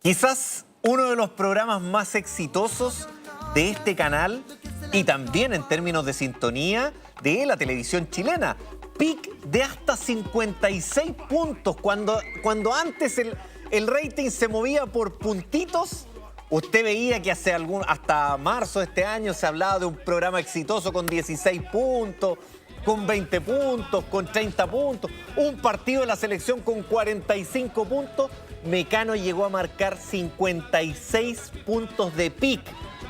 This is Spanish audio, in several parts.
Quizás uno de los programas más exitosos de este canal y también en términos de sintonía de la televisión chilena. Pic de hasta 56 puntos. Cuando antes el rating se movía por puntitos, usted veía que hasta marzo de este año se hablaba de un programa exitoso con 16 puntos, con 20 puntos, con 30 puntos. Un partido de la selección con 45 puntos. Mecano llegó a marcar 56 puntos de pic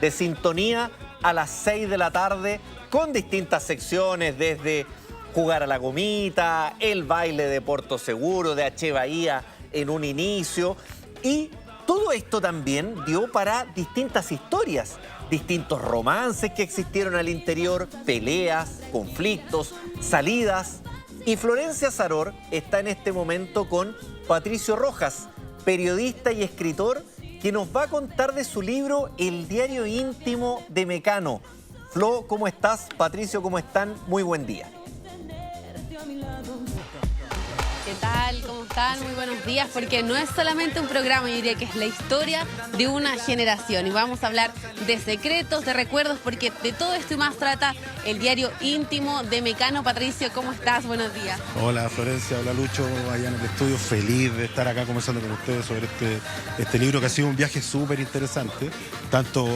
de sintonía a las 6 de la tarde con distintas secciones, desde jugar a la gomita, el baile de Puerto Seguro, de H. Bahía en un inicio. Y todo esto también dio para distintas historias, distintos romances que existieron al interior, peleas, conflictos, salidas. Y Florencia Saror está en este momento con Patricio Rojas, periodista y escritor, que nos va a contar de su libro El diario íntimo de Mecano. Flo, ¿cómo estás? Patricio, ¿cómo están? Muy buen día. ¿Qué tal? ¿Cómo están? Muy buenos días, porque no es solamente un programa, yo diría que es la historia de una generación. Y vamos a hablar de secretos, de recuerdos, porque de todo esto y más trata el diario íntimo de Mecano. Patricio, ¿cómo estás? Buenos días. Hola Florencia, hola Lucho, allá en el estudio. Feliz de estar acá conversando con ustedes sobre este libro, que ha sido un viaje súper interesante, tanto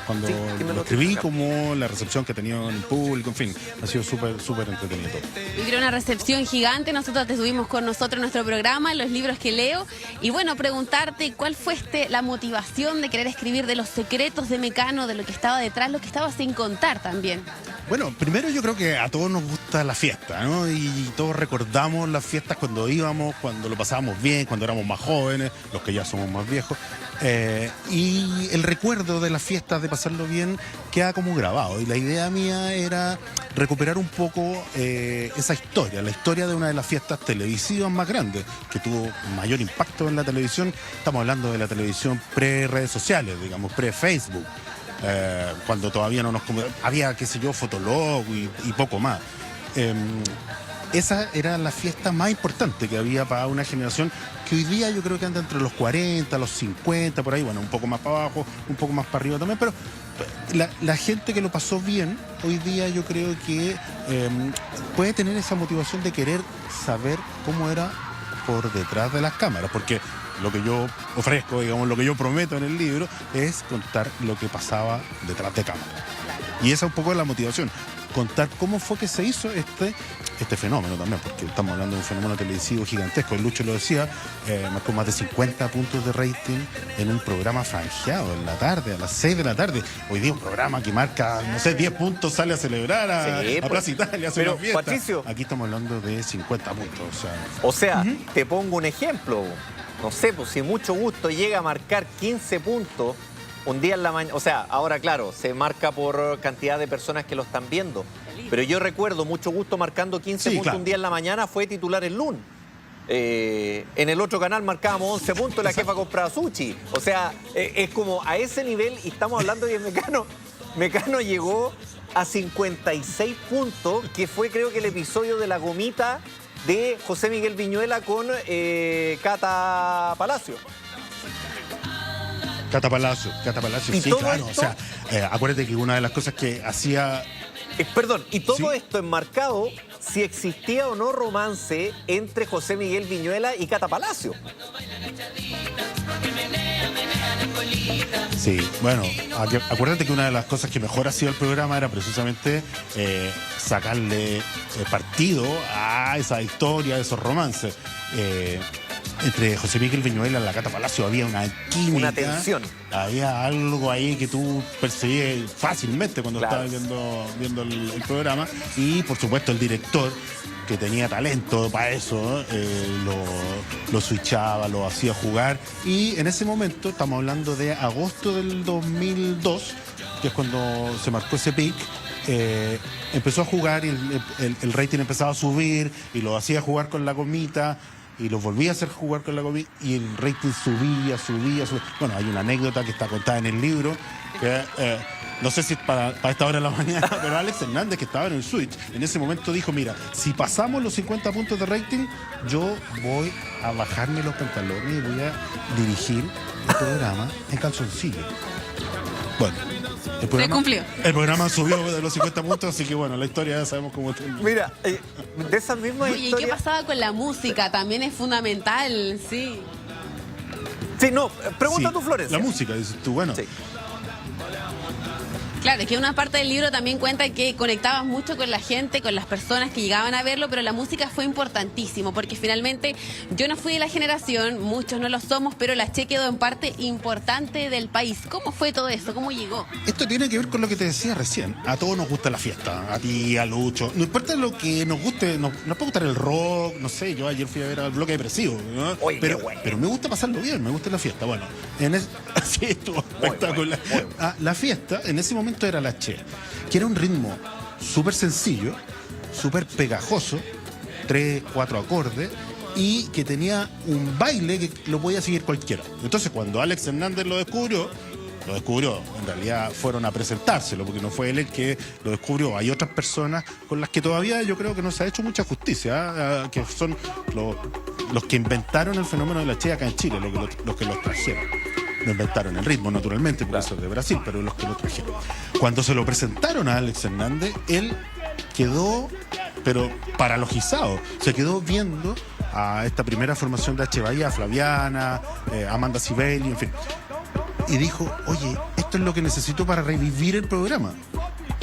cuando lo escribí como la recepción que ha tenido en el público. En fin, ha sido súper entretenido todo. Yo creo una recepción gigante. Nosotros te tuvimos con nosotros en nuestro programa, Los libros que leo. Y bueno, preguntarte cuál fue la motivación de querer escribir de los secretos de Mecano, de lo que estaba detrás, lo que estaba sin contar también. Bueno, primero yo creo que a todos nos gusta la fiesta, ¿no? Y todos recordamos las fiestas cuando íbamos, cuando lo pasábamos bien, cuando éramos más jóvenes, los que ya somos más viejos. Y el recuerdo de las fiestas, de pasarlo bien, queda como grabado. Y la idea mía era recuperar un poco esa historia, la historia de una de las fiestas televisivas más grandes, que tuvo mayor impacto en la televisión. Estamos hablando de la televisión pre-redes sociales, digamos, pre-Facebook. Cuando todavía no había, qué sé yo, Fotolog y poco más. Esa era la fiesta más importante que había para una generación que hoy día yo creo que anda entre los 40, los 50, por ahí, bueno, un poco más para abajo, un poco más para arriba también, pero la gente que lo pasó bien, hoy día yo creo que puede tener esa motivación de querer saber cómo era por detrás de las cámaras, porque lo que yo ofrezco, digamos, lo que yo prometo en el libro es contar lo que pasaba detrás de cámara. Y esa es un poco la motivación, contar cómo fue que se hizo este fenómeno también, porque estamos hablando de un fenómeno televisivo gigantesco. El Lucho lo decía, marcó más de 50 puntos de rating en un programa franjeado en la tarde, a las 6 de la tarde. Hoy día un programa que marca, no sé, 10 puntos, sale a celebrar a Plaza Italia, hace una fiesta. Patricio, aquí estamos hablando de 50 puntos. O sea, te pongo un ejemplo. No sé, pues si mucho gusto llega a marcar 15 puntos un día en la mañana. O sea, ahora claro, se marca por cantidad de personas que lo están viendo. Pero yo recuerdo mucho gusto marcando 15 puntos un día en la mañana, fue titular el lunes. En el otro canal marcábamos 11 puntos y la jefa compraba sushi. O sea, es como a ese nivel, y estamos hablando de Mecano llegó a 56 puntos, que fue creo que el episodio de la gomita de José Miguel Viñuela con Cata Palacio. Cata Palacio, sí, claro. Esto, o sea, acuérdate que una de las cosas que hacía... Perdón, y todo esto enmarcado si existía o no romance entre José Miguel Viñuela y Cata Palacio. Sí, bueno, acuérdate que una de las cosas que mejor hacía el programa era precisamente sacarle partido a esa historia, a esos romances. Entre José Miguel Viñuela y la Cata Palacio había una química. Una tensión. Había algo ahí que tú percibías fácilmente cuando estabas viendo el programa. Y, por supuesto, el director, que tenía talento para eso, lo switchaba, lo hacía jugar. Y en ese momento, estamos hablando de agosto del 2002, que es cuando se marcó ese pic, empezó a jugar y el rating empezaba a subir y lo hacía jugar con la gomita. Y los volví a hacer jugar con la comida y el rating subía. Bueno, hay una anécdota que está contada en el libro, que no sé si para esta hora de la mañana, pero Alex Hernández, que estaba en el Switch, en ese momento dijo, mira, si pasamos los 50 puntos de rating, yo voy a bajarme los pantalones y voy a dirigir el programa en calzoncillo. Bueno, Se cumplió. el programa subió de los 50 puntos, así que bueno, la historia ya sabemos cómo terminó. Mira, de esas mismas Oye, ¿y qué pasaba con la música? También es fundamental, sí. Sí, no, pregunta Sí, tú, Florencia. La música, dices tú, bueno. Sí. Claro, es que una parte del libro también cuenta que conectabas mucho con la gente, con las personas que llegaban a verlo, pero la música fue importantísimo, porque finalmente yo no fui de la generación, muchos no lo somos, pero la Che quedó en parte importante del país. ¿Cómo fue todo eso? ¿Cómo llegó? Esto tiene que ver con lo que te decía recién. A todos nos gusta la fiesta, a ti, a Lucho. No importa lo que nos guste, nos puede gustar el rock, no sé, yo ayer fui a ver al Bloque Depresivo, ¿no? Oye, pero, qué bueno. pero me gusta pasarlo bien, me gusta la fiesta. Bueno, sí, estuvo espectacular. La fiesta, en ese momento era la Che, que era un ritmo súper sencillo, súper pegajoso, 3, 4 acordes, y que tenía un baile que lo podía seguir cualquiera. Entonces, cuando Alex Hernández lo descubrió, en realidad fueron a presentárselo, porque no fue él el que lo descubrió. Hay otras personas con las que todavía yo creo que no se ha hecho mucha justicia, que son los que inventaron el fenómeno de la Che acá en Chile, los que los trajeron. No inventaron el ritmo, naturalmente, porque eso es de Brasil, pero los que lo trajeron. Cuando se lo presentaron a Alex Hernández, él quedó, pero paralogizado. Se quedó viendo a esta primera formación de H. Bahía, Flaviana, Amanda Sibeli, en fin. Y dijo, oye, esto es lo que necesito para revivir el programa.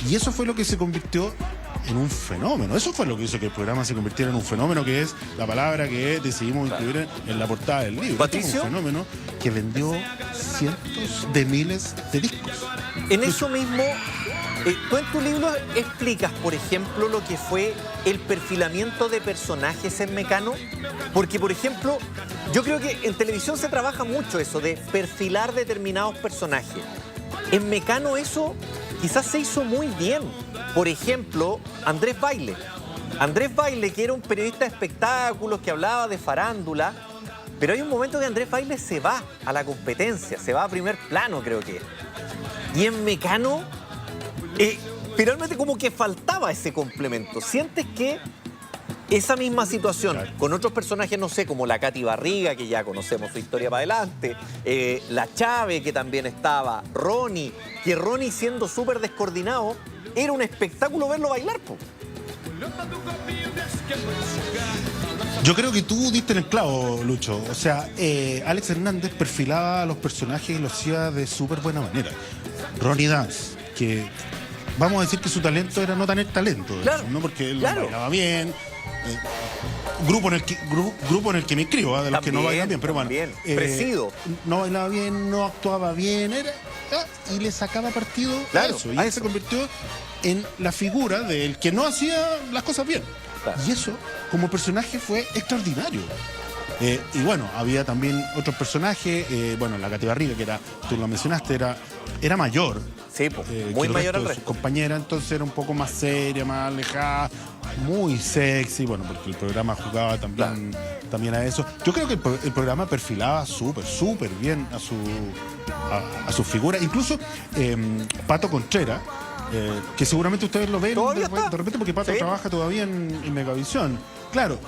Y eso fue lo que se convirtió en un fenómeno. Eso fue lo que hizo que el programa se convirtiera en un fenómeno, que es la palabra que decidimos incluir en la portada del libro. Patricio. Este es un fenómeno que vendió cientos de miles de discos. En eso mismo, tú en tu libro explicas, por ejemplo, lo que fue el perfilamiento de personajes en Mecano. Porque, por ejemplo, yo creo que en televisión se trabaja mucho eso de perfilar determinados personajes. En Mecano eso quizás se hizo muy bien. Por ejemplo, Andrés Baile. Andrés Baile, que era un periodista de espectáculos, que hablaba de farándula, pero hay un momento que Andrés Baile se va a la competencia, se va a primer plano, creo que. Y en Mecano, finalmente como que faltaba ese complemento. ¿Sientes que esa misma situación, Claro, con otros personajes, no sé, como la Katy Barriga, que ya conocemos su historia para adelante, la Chave, que también estaba, Ronnie, que Ronnie, siendo súper descoordinado, era un espectáculo verlo bailar, po? Yo creo que tú diste en el clavo, Lucho. O sea, Alex Hernández perfilaba a los personajes y lo hacía de súper buena manera. Ronnie Dance, que vamos a decir que su talento era no tener talento, de Claro, hecho, ¿no? Porque él claro. no bailaba bien. Grupo en el que me inscribo, de los que no También, bailan bien, pero bueno. también. Presido. No bailaba bien, no actuaba bien, y le sacaba partido Claro, a eso. Y a él eso. se convirtió en la figura del que no hacía las cosas bien. Claro. Y eso, como personaje, fue extraordinario. Y bueno, había también otros personajes. Bueno, la Katy Barriga, que tú lo mencionaste, era mayor. Sí, po, que muy el mayor resto al de sus resto. compañeras, entonces era un poco más seria, más alejada, muy sexy, bueno, porque el programa jugaba también a eso. Yo creo que el programa perfilaba súper bien a su figura. Incluso Pato Contreras, que seguramente ustedes lo ven ¿Todavía está? de repente, porque Pato Sí. trabaja todavía en Megavisión. Claro,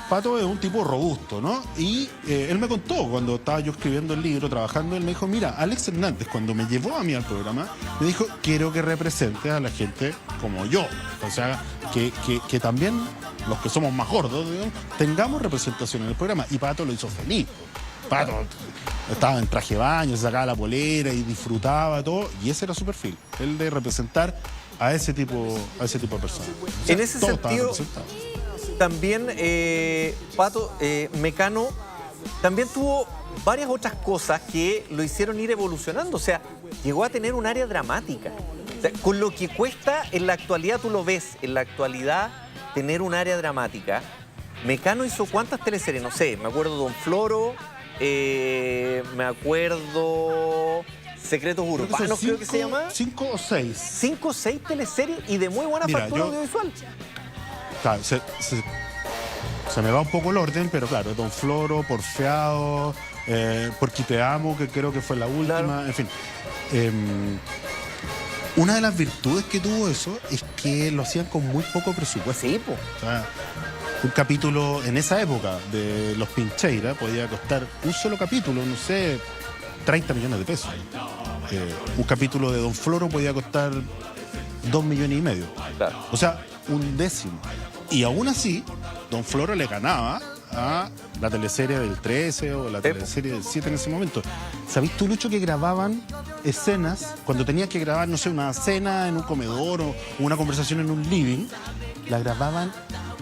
Pato es un tipo robusto, ¿no? Y él me contó, cuando estaba yo escribiendo el libro, trabajando, él me dijo, mira, Alex Hernández, cuando me llevó a mí al programa, me dijo, quiero que represente a la gente como yo. O sea, que también los que somos más gordos, digamos, tengamos representación en el programa. Y Pato lo hizo feliz. Pato estaba en traje de baño, se sacaba la polera y disfrutaba todo. Y ese era su perfil, el de representar a ese tipo de personas. O sea, En ese todo estaba sentido, representado. también Pato Mecano también tuvo varias otras cosas que lo hicieron ir evolucionando. O sea, llegó a tener un área dramática. O sea, con lo que cuesta en la actualidad, tú lo ves, en la actualidad, tener un área dramática. Mecano hizo ¿cuántas teleseries? No sé, me acuerdo Don Floro, me acuerdo Secretos Urbanos, creo que se llama. 5 o 6. 5 o 6 teleseries y de muy buena Mira, factura yo- audiovisual. Claro, se me va un poco el orden, pero claro, Don Floro, Porfiado, Porque te amo, que creo que fue la última, Claro. en fin. Una de las virtudes que tuvo eso es que lo hacían con muy poco presupuesto. Sí, po. O sea, un capítulo en esa época de Los Pincheira podía costar un solo capítulo, no sé, 30 millones de pesos. Un capítulo de Don Floro podía costar 2,5 millones. Claro. O sea, un décimo. Y aún así, Don Floro le ganaba a la teleserie del 13 o la teleserie del 7 en ese momento. ¿Sabés tú, Lucho, que grababan escenas cuando tenías que grabar, no sé, una cena en un comedor o una conversación en un living? La grababan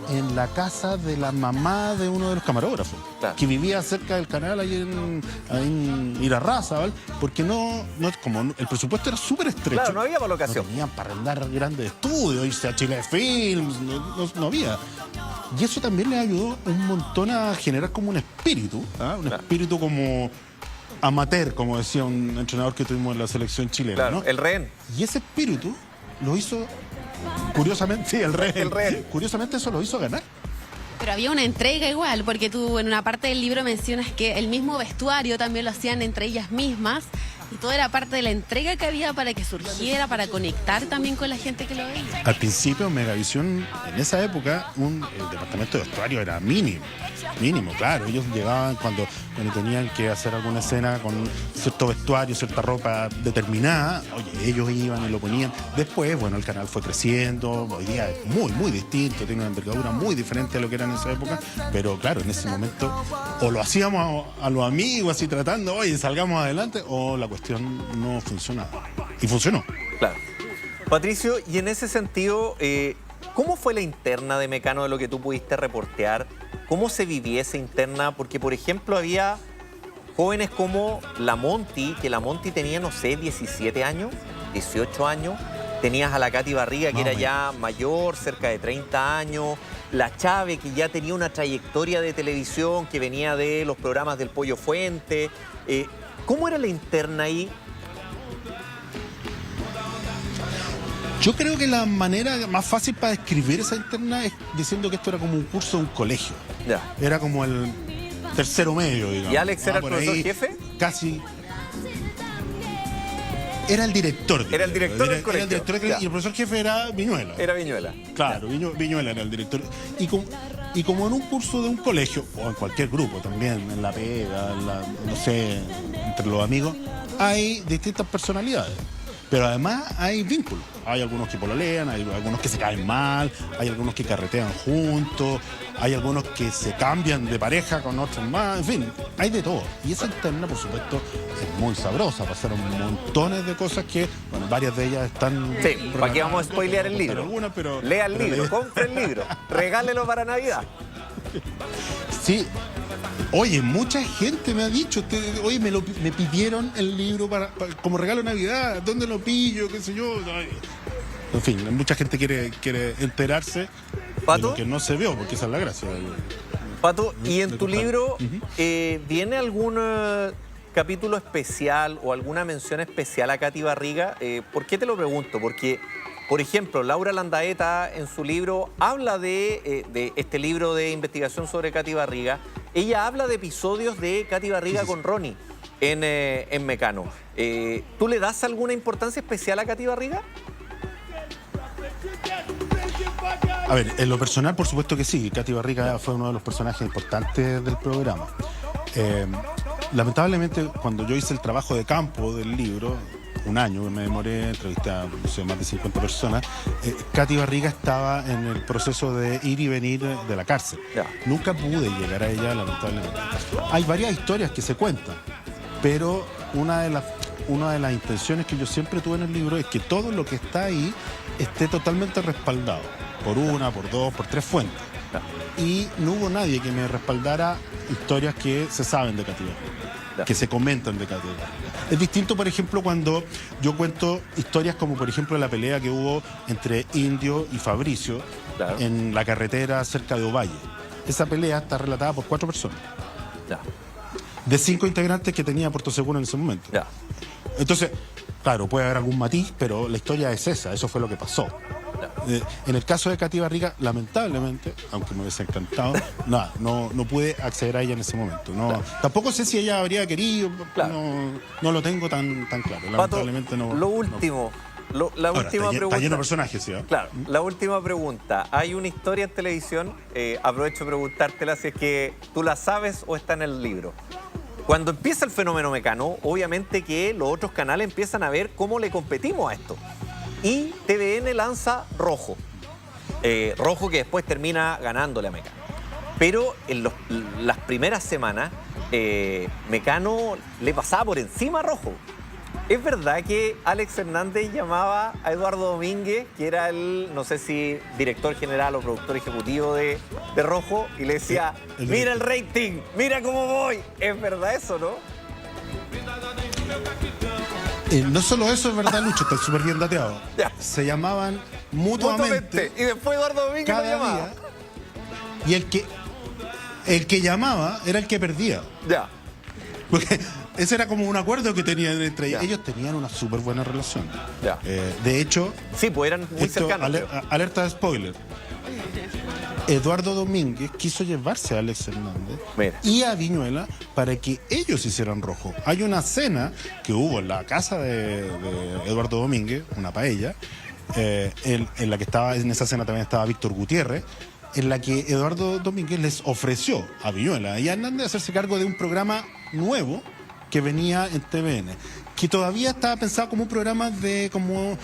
en la casa de la mamá de uno de los camarógrafos, Claro. que vivía cerca del canal ahí en Irarrázaval, ¿vale? Porque como el presupuesto era súper estrecho. Claro, no había por No locación. tenían para arrendar grandes estudios, irse a Chile Films, no había. Y eso también les ayudó un montón a generar como un espíritu, ¿ah? Un Claro. espíritu como amateur, como decía un entrenador que tuvimos en la selección chilena, Claro, ¿no? el rehén. Y ese espíritu lo hizo, curiosamente, sí, el rehén. Curiosamente eso lo hizo ganar. Pero había una entrega igual, porque tú en una parte del libro mencionas que el mismo vestuario también lo hacían entre ellas mismas y todo era parte de la entrega que había para que surgiera, para conectar también con la gente que lo veía. Al principio, Megavisión, en esa época, el departamento de vestuario era mínimo, claro. Ellos llegaban cuando tenían que hacer alguna escena con cierto vestuario, cierta ropa determinada. Oye, ellos iban y lo ponían. Después, bueno, el canal fue creciendo. Hoy día es muy distinto, tiene una envergadura muy diferente a lo que era en esa época. Pero claro, en ese momento, o lo hacíamos a los amigos, así tratando, oye, salgamos adelante, o la cuestión no funcionaba. Y funcionó. Claro. Patricio, y en ese sentido, ¿cómo fue la interna de Mecano de lo que tú pudiste reportear? ¿Cómo se vivía esa interna? Porque, por ejemplo, había jóvenes como la Monty, que la Monty tenía, no sé, 17 años, 18 años. Tenías a la Katy Barriga, que era ya mayor, cerca de 30 años. La Chave, que ya tenía una trayectoria de televisión, que venía de los programas del Pollo Fuente. ¿Cómo era la interna ahí? Yo creo que la manera más fácil para describir esa interna es diciendo que esto era como un curso de un colegio. Ya. Era como el tercero medio, digamos. ¿Y Alex era el Por profesor ahí, jefe? Casi. Era el director. diría Era el yo. director del Era el colegio. director Ya. y el profesor jefe era Viñuela. Era Viñuela. Claro, Viñuela era el director. Y como en un curso de un colegio, o en cualquier grupo también, en la pega, no sé, entre los amigos, hay distintas personalidades. Pero además hay vínculos. Hay algunos que pololean, hay algunos que se caen mal, hay algunos que carretean juntos, hay algunos que se cambian de pareja con otros más, en fin, hay de todo. Y esa interna, por supuesto, es muy sabrosa. Pasaron montones de cosas que, bueno, varias de ellas están... Sí, ¿para qué vamos a spoilear el libro? Algunas, pero, Lea el pero libro, la- compre el libro, regálelo para Navidad. Sí. Oye, mucha gente me ha dicho, oye, me pidieron el libro como regalo de Navidad, ¿dónde lo pillo? ¿Qué sé yo? Ay. En fin, mucha gente quiere enterarse de ¿Pato? lo que no se vio, porque esa es la gracia. Pato, ¿y en de tu contar. libro Ujú. viene algún capítulo especial o alguna mención especial a Katy Barriga? ¿Por qué te lo pregunto? Porque, por ejemplo, Laura Landaeta en su libro habla de este libro de investigación sobre Katy Barriga. Ella habla de episodios de Katy Barriga Sí. con Ronnie en Mecano. ¿Tú le das alguna importancia especial a Katy Barriga? A ver, en lo personal, por supuesto que sí. Katy Barriga fue uno de los personajes importantes del programa. Lamentablemente, cuando yo hice el trabajo de campo del libro, un año me demoré, entrevisté a no sé, más de 50 personas, Katy Barriga estaba en el proceso de ir y venir de la cárcel. Ya. Nunca pude llegar a ella, lamentablemente. Hay varias historias que se cuentan, pero una de las intenciones que yo siempre tuve en el libro es que todo lo que está ahí esté totalmente respaldado por una, por dos, por tres fuentes. Y no hubo nadie que me respaldara historias que se saben de Katy Barriga, que se comentan de Katy Barriga. Es distinto, por ejemplo, cuando yo cuento historias como, por ejemplo, la pelea que hubo entre Indio y Fabricio en la carretera cerca de Ovalle. Esa pelea está relatada por 4 personas, de 5 integrantes que tenía Puerto Seguro en ese momento. Entonces, claro, puede haber algún matiz, pero la historia es esa, eso fue lo que pasó. En el caso de Katy Barriga, lamentablemente, aunque me hubiese encantado, nada, no pude acceder a ella en ese momento. No, tampoco sé si ella habría querido, no lo tengo tan claro. Lamentablemente Pato, no. lo último, la Ahora, última está pregunta. lleno de personajes, ¿sí? Claro, la última pregunta. Hay una historia en televisión, aprovecho de preguntártela si es que tú la sabes o está en el libro. Cuando empieza el fenómeno Mecano, obviamente que los otros canales empiezan a ver cómo le competimos a esto. Y TVN lanza Rojo. Rojo que después termina ganándole a Mecano. Pero en las primeras semanas, Mecano le pasaba por encima a Rojo. ¿Es verdad que Alex Hernández llamaba a Eduardo Domínguez, que era el, no sé si director general o productor ejecutivo de Rojo, y le decía, mira el rating, mira cómo voy? ¿Es verdad eso, no? No solo eso es verdad, Lucho, está súper bien dateado. Ya. Se llamaban mutuamente. Y después Eduardo Domínguez lo cada llamaba. día. Y el que llamaba era el que perdía. Ya. Porque ese era como un acuerdo que tenían entre ellos. Ya. Ellos tenían una súper buena relación. Ya. De hecho, Sí, pues eran muy cercanos. creo. alerta de spoiler. Eduardo Domínguez quiso llevarse a Alex Hernández Mira. y a Viñuela para que ellos hicieran Rojo. Hay una cena que hubo en la casa de Eduardo Domínguez, una paella, en la que estaba, en esa cena también estaba Víctor Gutiérrez, en la que Eduardo Domínguez les ofreció a Viñuela y a Hernández hacerse cargo de un programa nuevo que venía en TVN, que todavía estaba pensado como un programa de como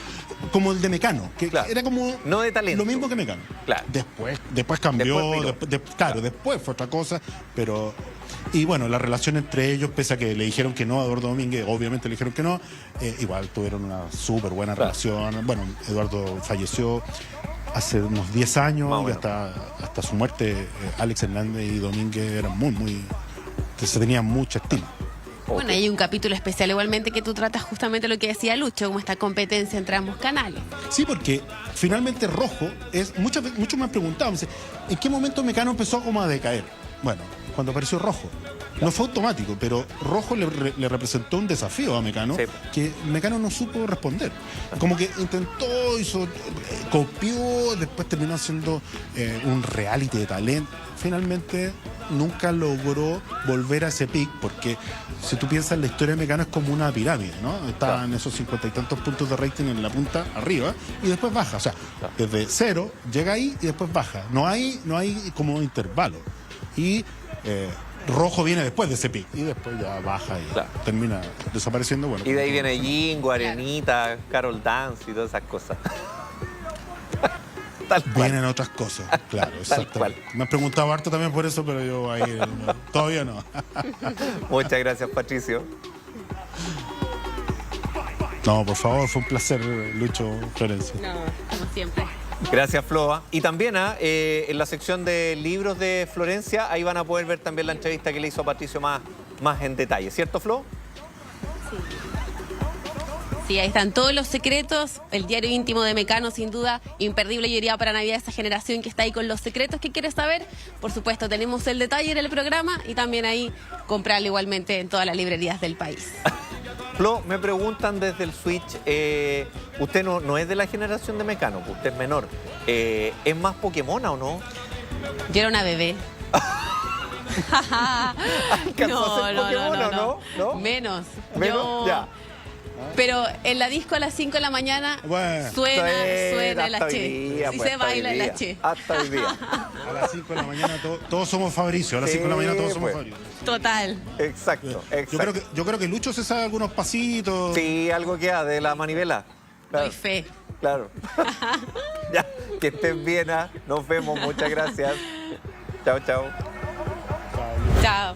el de Mecano, que Claro. era como No de talento. lo mismo que Mecano. Claro. Después cambió, Después viró. claro, después fue otra cosa, pero y bueno, la relación entre ellos, pese a que le dijeron que no a Eduardo Domínguez, obviamente le dijeron que no, igual tuvieron una súper buena Claro. relación. Bueno, Eduardo falleció hace unos 10 años Más o y menos. hasta su muerte Alex Hernández y Domínguez eran muy se tenían mucha estima. Bueno, hay un capítulo especial igualmente que tú tratas justamente lo que decía Lucho, como esta competencia entre ambos canales. Sí, porque finalmente Rojo es muchos me han preguntado, me dicen, ¿en qué momento Mecano empezó como a decaer? Bueno, cuando apareció Rojo. No fue automático, pero Rojo le representó un desafío a Mecano Sí. que Mecano no supo responder. Como que intentó, copió, después terminó haciendo un reality de talento. Finalmente nunca logró volver a ese pic, porque si tú piensas, la historia de Mecano es como una pirámide, ¿no? Está en esos 50 y tantos puntos de rating en la punta arriba y después baja. O sea, desde cero llega ahí y después baja. No hay como intervalo. Y Rojo viene después de ese pic y después ya baja y Claro. termina desapareciendo. Bueno, Y de ahí como viene Jingo, Arenita, Carol Dance y todas esas cosas. Tal cual. vienen otras cosas, claro, Tal exactamente. Me han preguntado harto también por eso, pero yo ahí todavía no. Muchas gracias, Patricio. No, por favor, fue un placer, Lucho, Florencia. No, como siempre. Gracias, Floa. Y también en la sección de libros de Florencia, ahí van a poder ver también la entrevista que le hizo a Patricio más en detalle. ¿Cierto, Flo? Sí, ahí están todos los secretos, el diario íntimo de Mecano, sin duda, imperdible, yo diría, para Navidad, esa generación que está ahí con los secretos que quieres saber. Por supuesto, tenemos el detalle en el programa y también ahí comprarlo igualmente en todas las librerías del país. Flo, me preguntan desde el Switch, usted no es de la generación de Mecano, pues usted es menor. ¿Es más Pokémona o no? Yo era una bebé. ¿Alcanzó a ser Pokémona o no? ¿No? Menos. ¿Menos? Yo- Ya. Pero en la disco a las 5 de la mañana Bueno. suena el hasta hoy H. día, Sí pues, se hasta hoy baila el día, H. Hasta hoy día. A las 5 de la mañana todos somos Fabricio. A las Sí, 5 de la mañana todos somos pues. Fabricio. Total. Exacto, exacto. Yo creo que Lucho se sabe algunos pasitos. Sí, algo queda de la manivela. Claro, Doy fe. claro. Ya, que estén bien, ¿ah? Nos vemos, muchas gracias. Chao, chao. Chao.